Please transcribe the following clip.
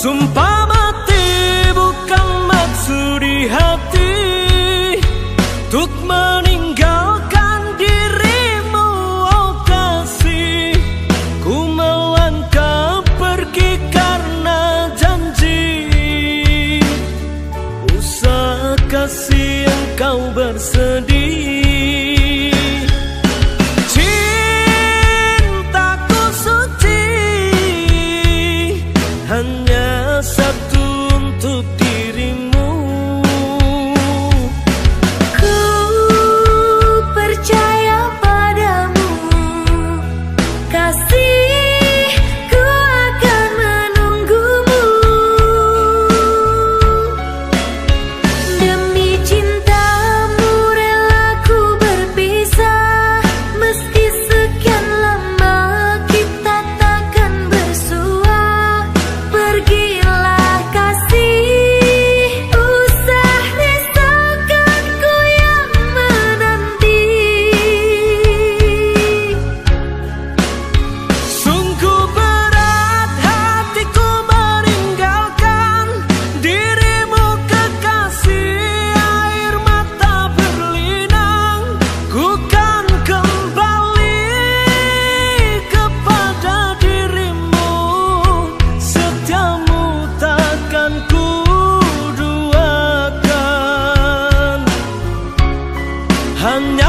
Sumpah mati bukan maksud di hati untuk meninggalkan dirimu, oh kasih. Ku melangkah pergi karena janji, usah kasih engkau bersedih. Cintaku suci hanya satu untuk dirimu. Ku percaya padamu, kasih, ku akan menunggumu. Demi cintamu rela ku berpisah, meski sekian lama kita takkan bersua. Pergilah kasih, usah risaukanku yang menanti. Sungguh berat hatiku meninggalkan dirimu kekasih. Air mata berlinang, ku kan kembali kepada dirimu. Setiamu takkan ku duakan, hanya